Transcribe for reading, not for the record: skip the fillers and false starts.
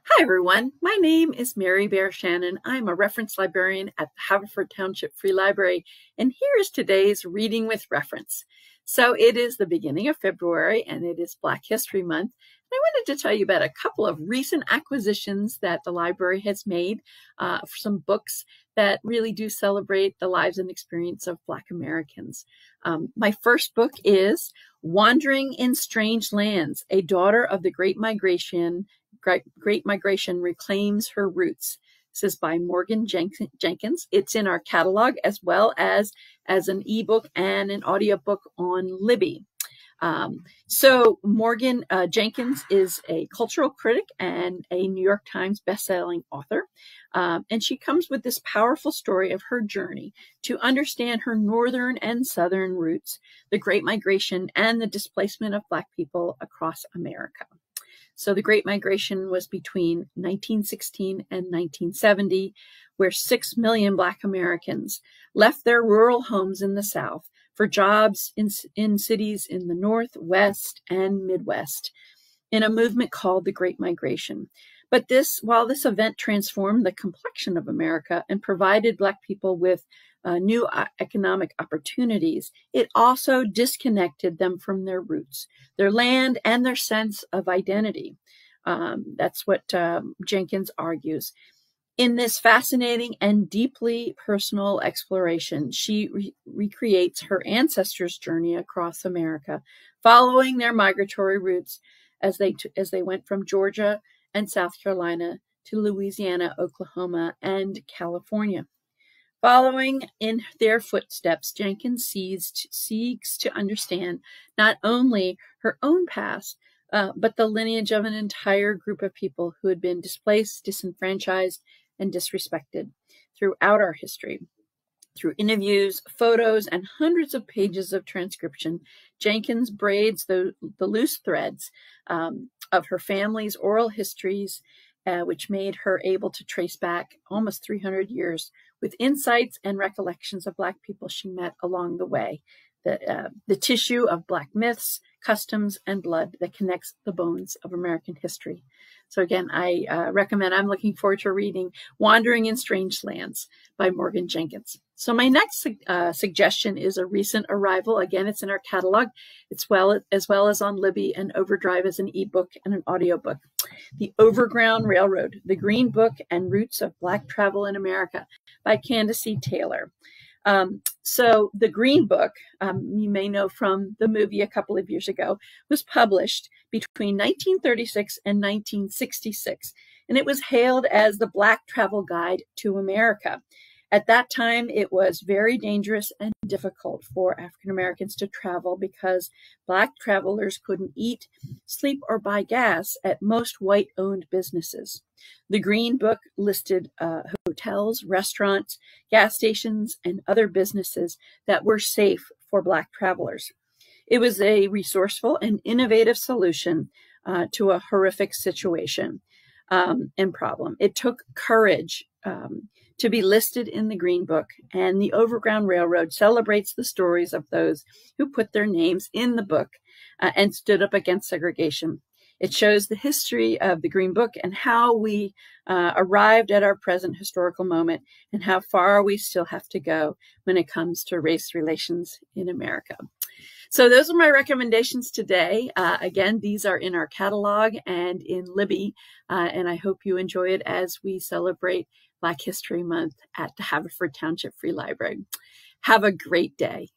Hi, everyone. My name is Mary Bear Shannon. I'm a reference librarian at the Haverford Township Free Library, and here is today's Reading with Reference. So it is the beginning of February, and it is Black History Month. And I wanted to tell you about a couple of recent acquisitions that the library has made for some books that really do celebrate the lives and experience of Black Americans. My first book is Wandering in Strange Lands, A Daughter of the Great Migration Reclaims Her Roots. This is by Morgan Jenkins. It's in our catalog as well as an ebook and an audiobook on Libby. So Morgan Jenkins is a cultural critic and a New York Times bestselling author. And she comes with this powerful story of her journey to understand her northern and southern roots, the Great Migration, and the displacement of Black people across America. So the Great Migration was between 1916 and 1970, where 6 million Black Americans left their rural homes in the South for jobs in cities in the North, West, and Midwest in a movement called the Great Migration. But while this event transformed the complexion of America and provided Black people with new economic opportunities, it also disconnected them from their roots, their land, and their sense of identity. That's what Jenkins argues. In this fascinating and deeply personal exploration, she recreates her ancestors' journey across America, following their migratory routes as they went from Georgia and South Carolina to Louisiana, Oklahoma, and California. Following in their footsteps, Jenkins seeks to understand not only her own past, but the lineage of an entire group of people who had been displaced, disenfranchised, and disrespected throughout our history. Through interviews, photos, and hundreds of pages of transcription, Jenkins braids the loose threads of her family's oral histories, which made her able to trace back almost 300 years with insights and recollections of Black people she met along the way, the tissue of Black myths, customs, and blood that connects the bones of American history. So again, I'm looking forward to reading Wandering in Strange Lands by Morgan Jenkins. So my next suggestion is a recent arrival. Again, it's in our catalog, as well as on Libby and Overdrive as an ebook and an audiobook. The Overground Railroad, The Green Book and Roots of Black Travel in America by Candace Taylor. So the Green Book, you may know from the movie a couple of years ago, was published between 1936 and 1966, and it was hailed as the Black Travel Guide to America. At that time, it was very dangerous and difficult for African Americans to travel because Black travelers couldn't eat, sleep, or buy gas at most white-owned businesses. The Green Book listed hotels, restaurants, gas stations, and other businesses that were safe for Black travelers. It was a resourceful and innovative solution to a horrific situation and problem. It took courage to be listed in the Green Book, and the Overground Railroad celebrates the stories of those who put their names in the book and stood up against segregation. It shows the history of the Green Book and how we arrived at our present historical moment and how far we still have to go when it comes to race relations in America. So those are my recommendations today. Again, these are in our catalog and in Libby, and I hope you enjoy it as we celebrate Black History Month at the Haverford Township Free Library. Have a great day.